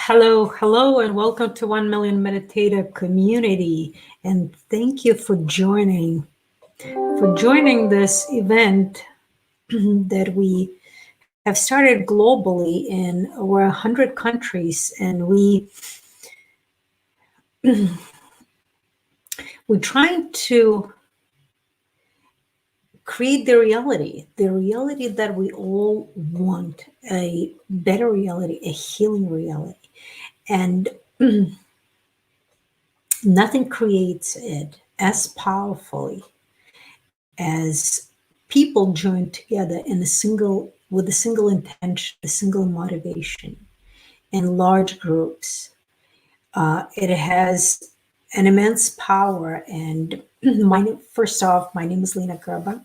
Hello, and welcome to 1 Million Meditator Community. And thank you for joining this event that we have started globally in over 100 countries, and we're trying to create the reality that we all want, a better reality, a healing reality. And nothing creates it as powerfully as people join together with a single intention, a single motivation, in large groups. It has an immense power. And first off, my name is Lena Gurba.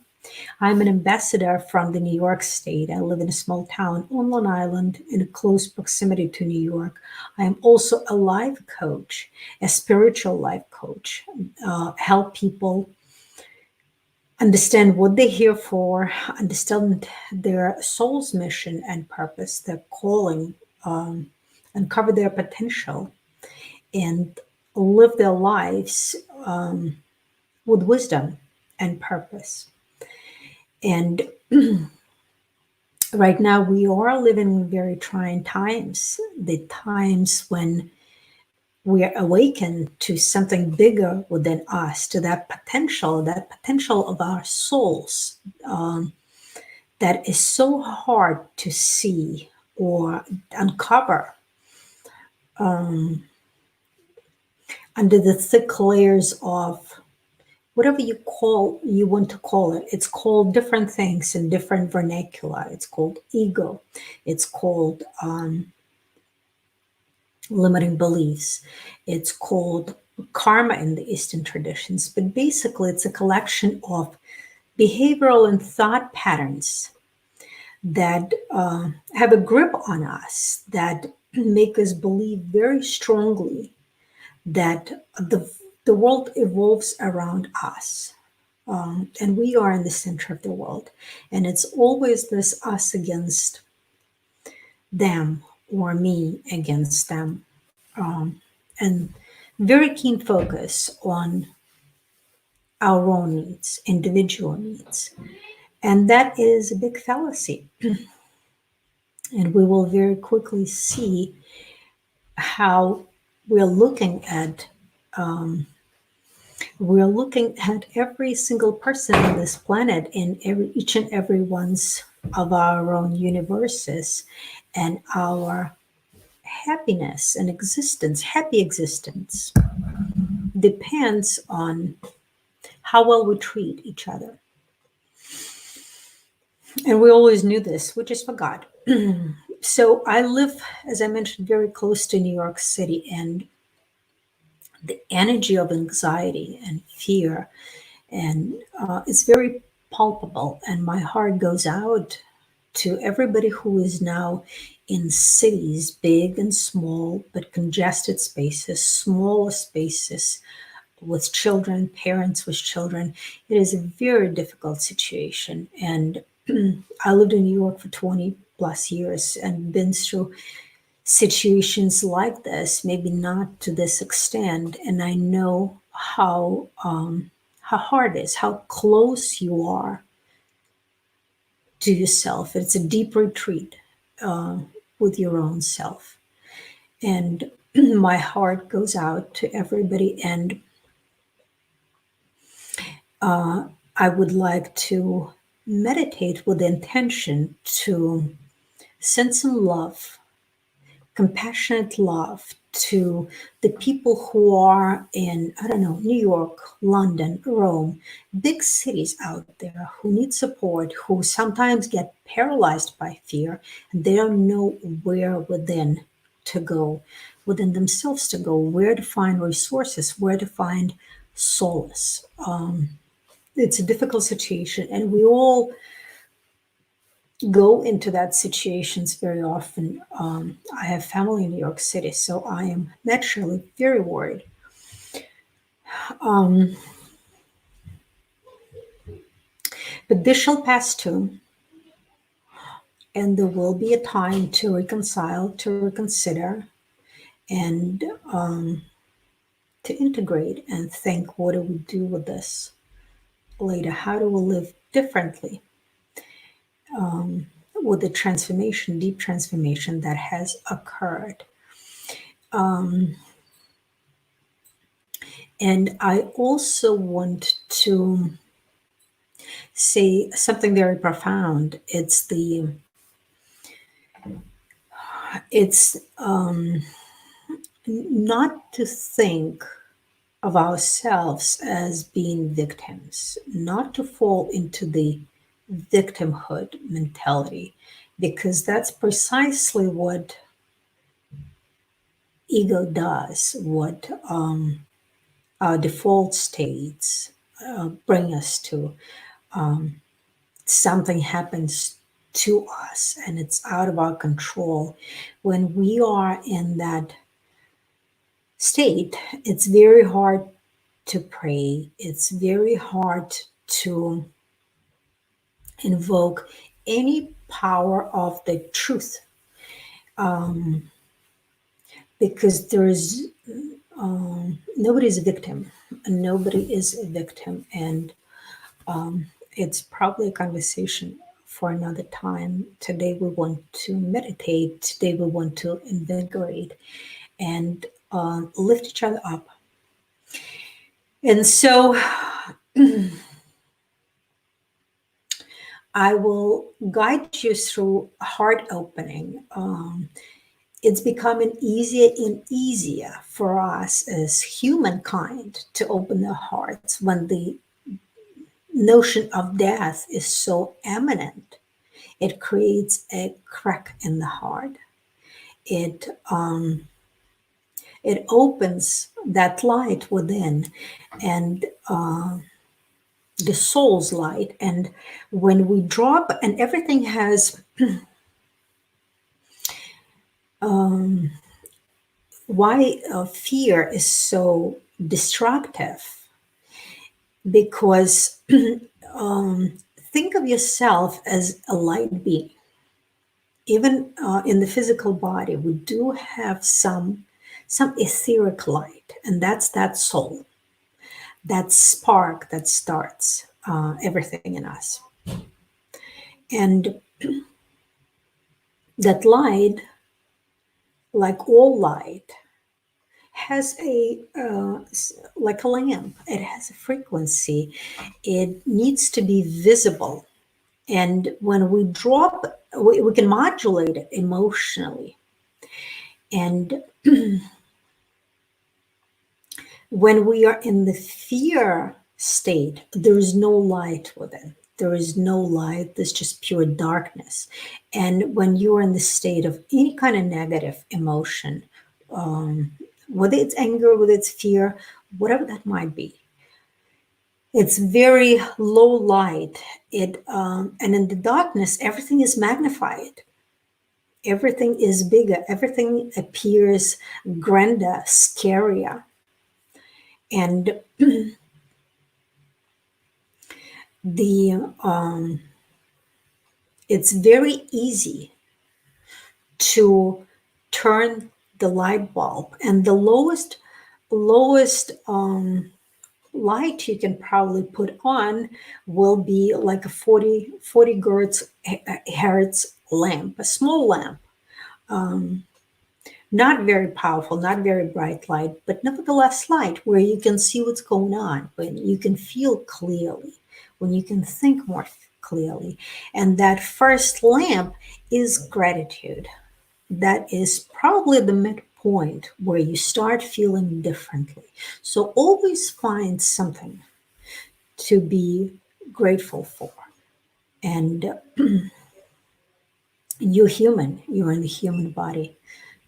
I'm an ambassador from the New York State. I live in a small town on Long Island in close proximity to New York. I am also a life coach, a spiritual life coach. Help people understand what they're here for, understand their soul's mission and purpose, their calling, uncover their potential, and live their lives with wisdom and purpose. And right now, we are living in very trying times, the times when we are awakened to something bigger within us, to that potential of our souls, that is so hard to see or uncover under the thick layers of whatever you want to call it. It's called different things in different vernacular. It's called ego. It's called limiting beliefs. It's called karma in the Eastern traditions. But basically, it's a collection of behavioral and thought patterns that have a grip on us, that make us believe very strongly that the world evolves around us. And we are in the center of the world. And it's always this us against them or me against them. And very keen focus on our own needs, individual needs. And that is a big fallacy. And we will very quickly see how we're looking at every single person on this planet in each and every one's of our own universes, and our happiness and happy existence depends on how well we treat each other. And we always knew this, we just forgot. So I live, as I mentioned, very close to New York City, and the energy of anxiety and fear, and it's very palpable. And my heart goes out to everybody who is now in cities, big and small, but congested spaces, smaller spaces, with children, parents with children. It is a very difficult situation. And I lived in New York for 20 plus years and been through situations like this, maybe not to this extent. And I know how hard it is, how close you are to yourself. It's a deep retreat with your own self. And my heart goes out to everybody. And I would like to meditate with intention to send some love, compassionate love, to the people who are in, I don't know, New York, London, Rome, big cities out there who need support, who sometimes get paralyzed by fear, and they don't know where within to go, within themselves to go, where to find resources, where to find solace. It's a difficult situation, and we all go into that situations very often. I have family in New York City, so I am naturally very worried. But this shall pass too, and there will be a time to reconcile, to reconsider, and to integrate and think, what do we do with this later? How do we live differently with the transformation, deep transformation that has occurred? And I also want to say something very profound. It's not to think of ourselves as being victims, not to fall into the victimhood mentality, because that's precisely what ego does, what our default states bring us to. Something happens to us and it's out of our control. When we are in that state, it's very hard to pray, it's very hard to invoke any power of the truth, because there is nobody's a victim. Nobody is a victim, and it's probably a conversation for another time. Today we want to meditate. Today we want to invigorate and lift each other up. And so I will guide you through heart opening. It's becoming easier and easier for us as humankind to open their hearts when the notion of death is so imminent. It creates a crack in the heart. It opens that light within, and the soul's light. And when we drop, and everything has why fear is so destructive, because think of yourself as a light being. Even in the physical body, we do have some etheric light, and that's that soul, that spark that starts everything in us. And that light, like all light, has like a lamp. It has a frequency. It needs to be visible. And when we drop, we can modulate it emotionally. And when we are in the fear state, there is no light within. There is no light. There's just pure darkness. And when you're in the state of any kind of negative emotion, whether it's anger, whether it's fear, whatever that might be, it's very low light. And in the darkness, everything is magnified. Everything is bigger. Everything appears grander, scarier. And it's very easy to turn the light bulb, and the lowest light you can probably put on will be like a 40 hertz lamp, a small lamp, not very powerful, not very bright light, but nevertheless light, where you can see what's going on, when you can feel clearly, when you can think more clearly. And that first lamp is gratitude. That is probably the midpoint where you start feeling differently. So always find something to be grateful for. And you're human, you're in the human body,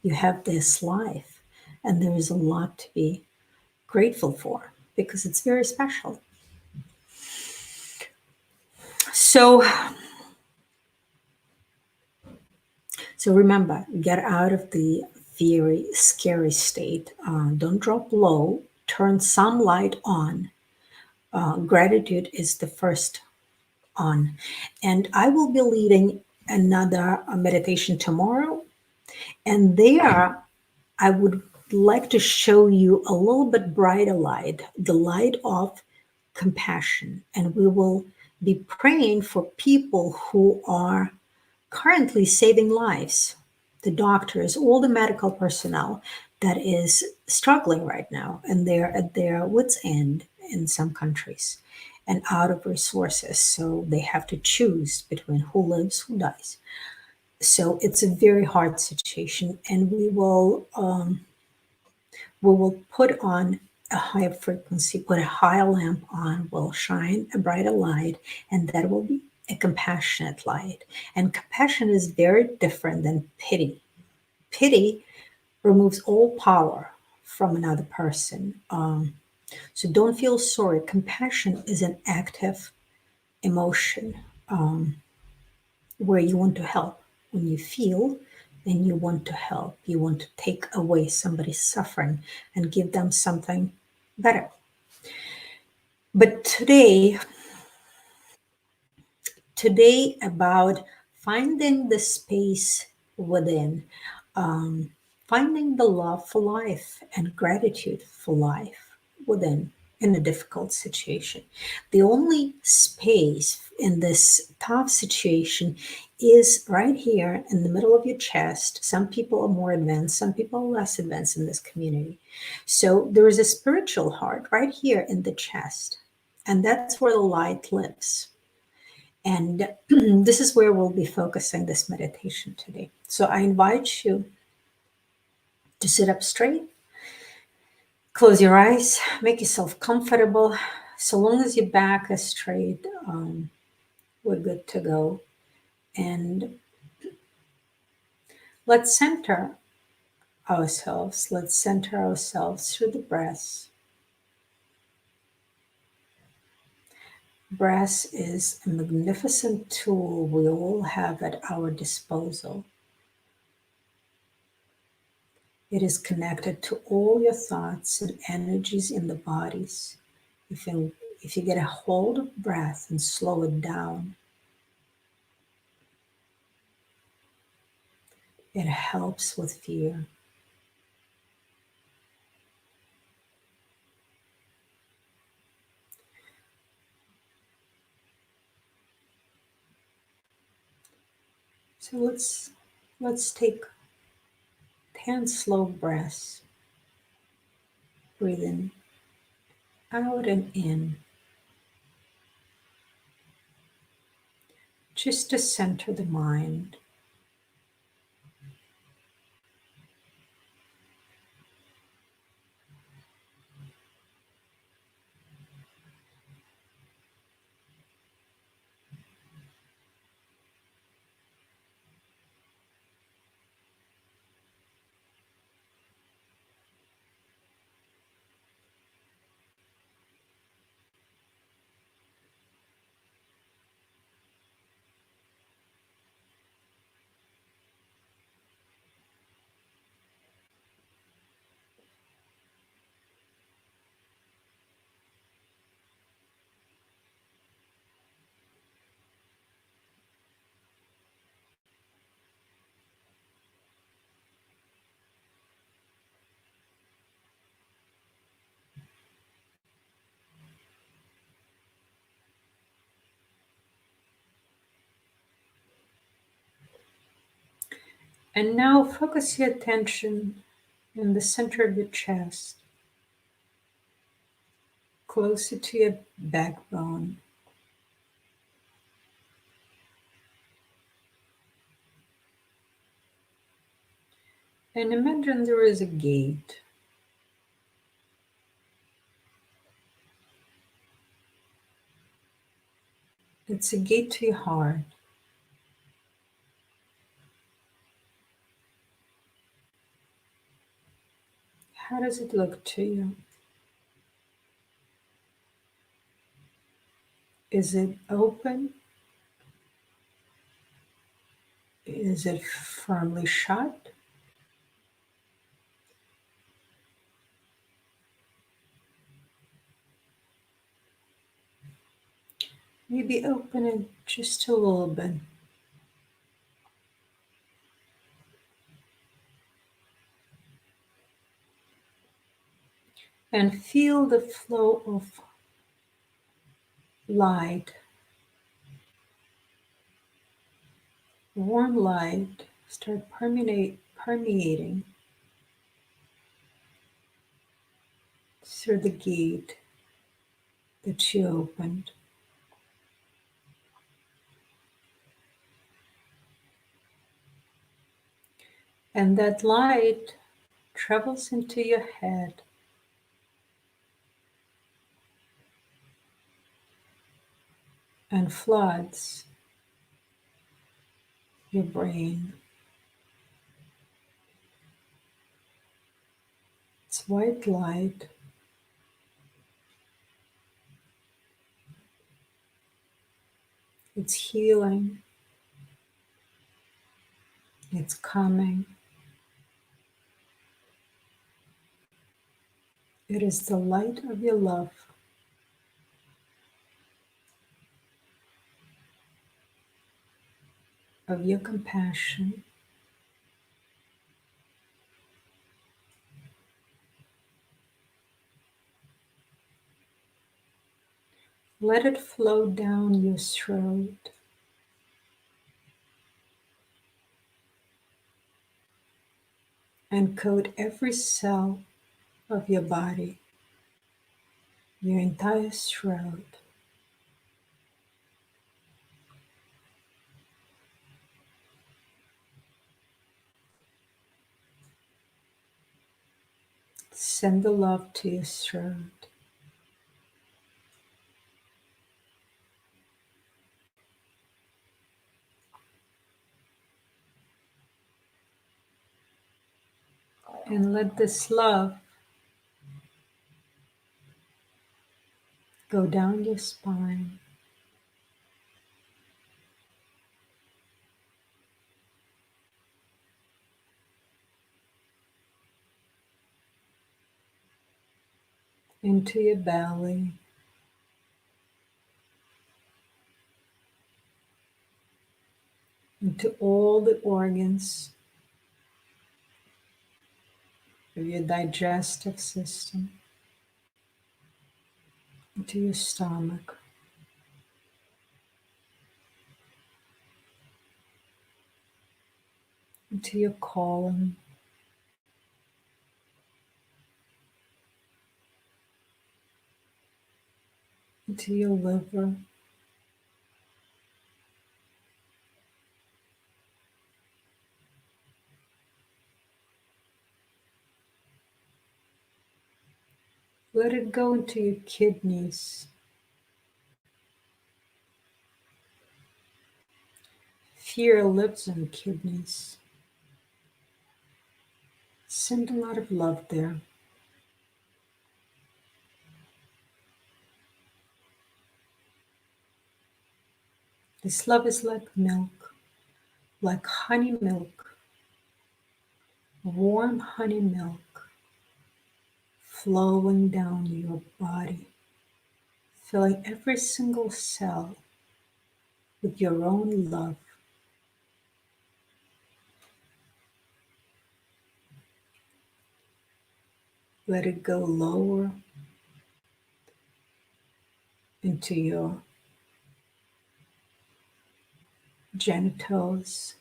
you have this life, and there is a lot to be grateful for because it's very special. So remember, get out of the very scary state. Don't drop low. Turn some light on. Gratitude is the first on. And I will be leading another meditation tomorrow. And there, I would like to show you a little bit brighter light, the light of compassion. And we will be praying for people who are currently saving lives, the doctors, all the medical personnel that is struggling right now, and they're at their wits' end in some countries and out of resources. So they have to choose between who lives, who dies. So it's a very hard situation, and we will put on a higher frequency, put a higher lamp on, will shine a brighter light, and that will be a compassionate light. And compassion is very different than pity. Pity removes all power from another person. So don't feel sorry. Compassion is an active emotion, where you want to help. When you feel, then you want to help. You want to take away somebody's suffering and give them something better. But today about finding the space within, um, finding the love for life and gratitude for life within in a difficult situation. The only space in this tough situation is right here in the middle of your chest. Some people are more advanced, some people are less advanced in this community. So there is a spiritual heart right here in the chest, and that's where the light lives. And this is where we'll be focusing this meditation today. So I invite you to sit up straight, close your eyes, make yourself comfortable. So long as your back is straight, we're good to go. And let's center ourselves. Let's center ourselves through the breath. Breath is a magnificent tool we all have at our disposal. It is connected to all your thoughts and energies in the bodies. If you get a hold of breath and slow it down, it helps with fear. So let's take 10 slow breaths. Breathe in, out and in, just to center the mind. And now focus your attention in the center of your chest, closer to your backbone. And imagine there is a gate. It's a gate to your heart. How does it look to you? Is it open? Is it firmly shut? Maybe open it just a little bit. and feel the flow of light, warm light, start permeating through the gate that you opened. And that light travels into your head and floods your brain. It's white light. It's healing. It's calming. It is the light of your love, of your compassion. Let it flow down your throat and coat every cell of your body, your entire throat. Send the love to your throat. And let this love go down your spine, into your belly, into all the organs of your digestive system, into your stomach, into your colon, into your liver, let it go into your kidneys. Fear lives in kidneys. Send a lot of love there. This love is like milk, like honey milk, warm honey milk, flowing down your body, filling every single cell with your own love. Let it go lower into your genitals,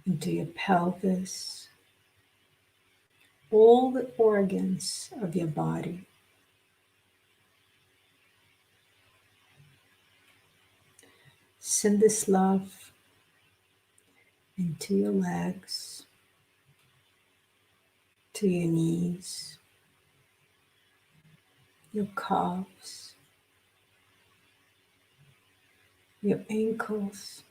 into your pelvis, all the organs of your body. Send this love into your legs, to your knees, your calves, your ankles,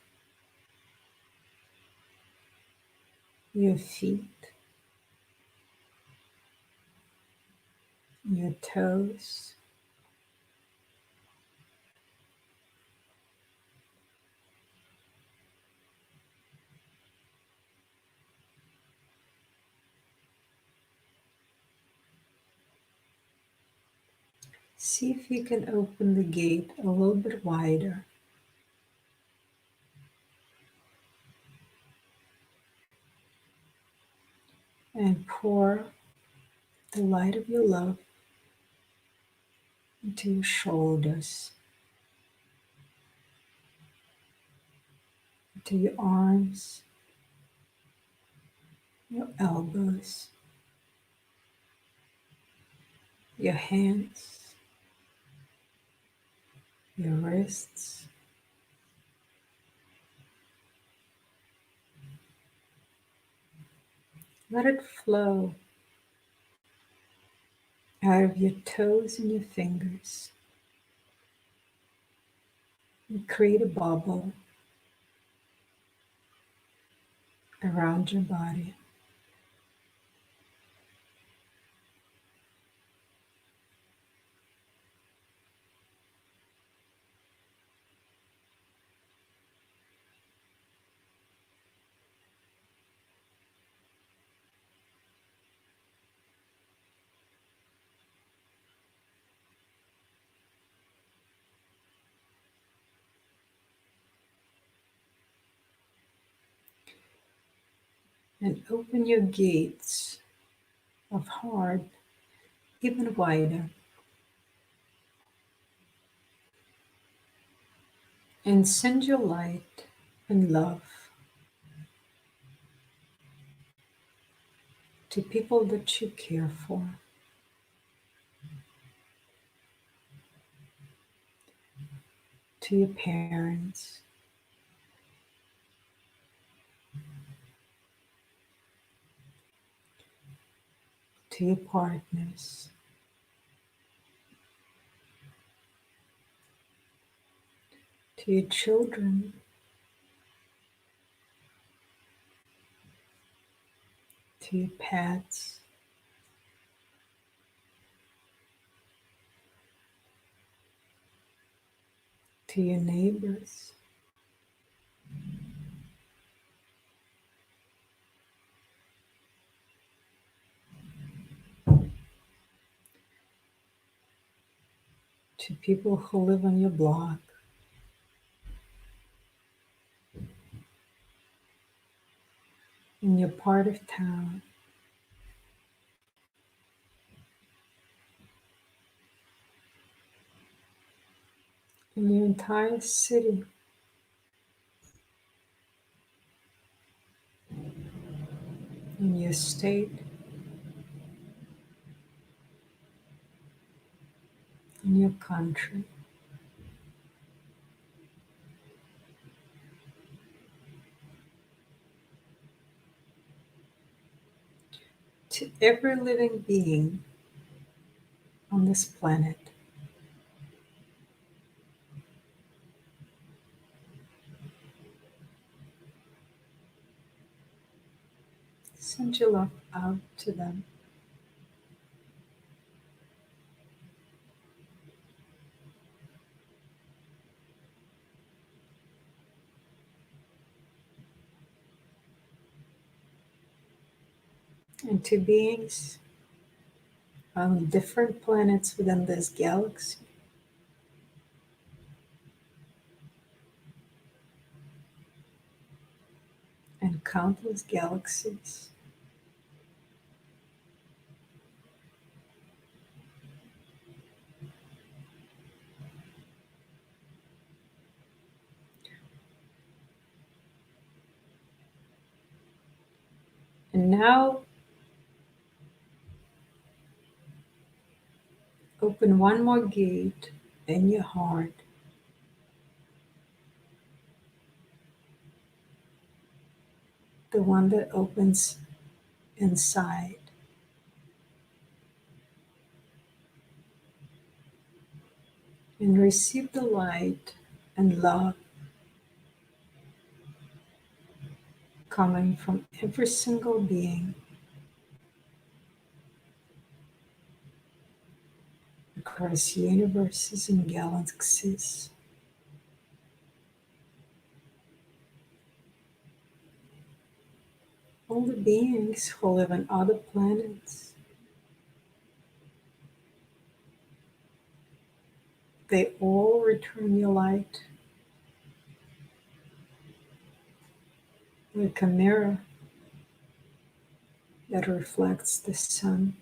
your feet, your toes. See if you can open the gate a little bit wider and pour the light of your love into your shoulders, into your arms, your elbows, your hands, your wrists. Let it flow out of your toes and your fingers and create a bubble around your body. And open your gates of heart even wider and send your light and love to people that you care for, to your parents, to your partners, to your children, to your pets, to your neighbors, to people who live on your block, in your part of town, in your entire city, in your state, in your country. To every living being on this planet, send your love out to them. And to beings on different planets within this galaxy, and countless galaxies. And now open one more gate in your heart, the one that opens inside, and receive the light and love coming from every single being across universes and galaxies. All the beings who live on other planets, they all return your light like a mirror that reflects the sun.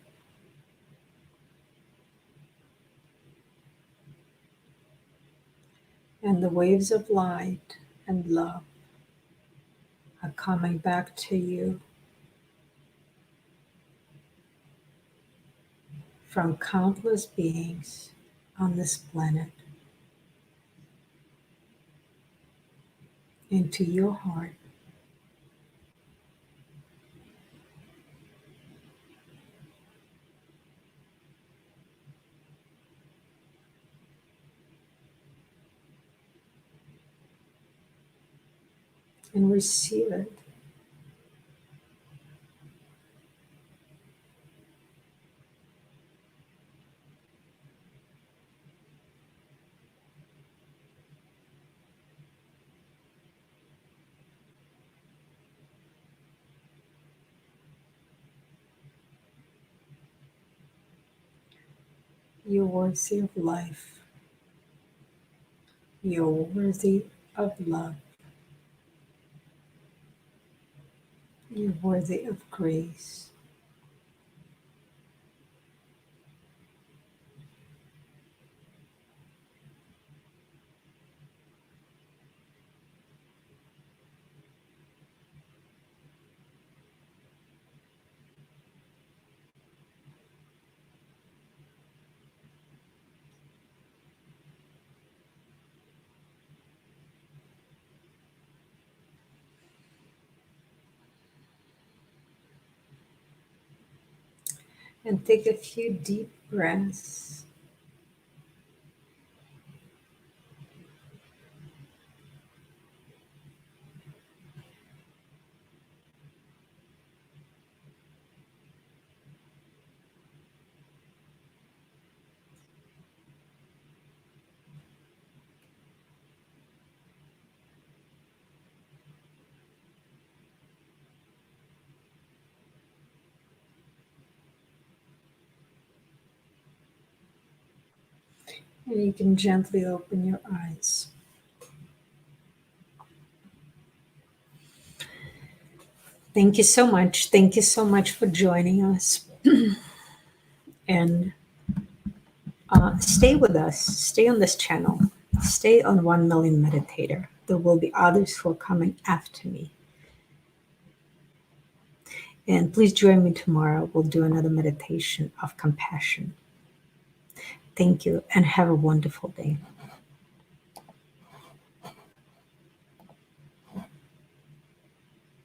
And the waves of light and love are coming back to you from countless beings on this planet into your heart. And receive it. You're worthy of life. You're worthy of love. You're worthy of grace. And take a few deep breaths. And you can gently open your eyes. Thank you so much. Thank you so much for joining us. And stay with us. Stay on this channel. Stay on 1 Million Meditator. There will be others who are coming after me. And please join me tomorrow. We'll do another meditation of compassion. Thank you and have a wonderful day.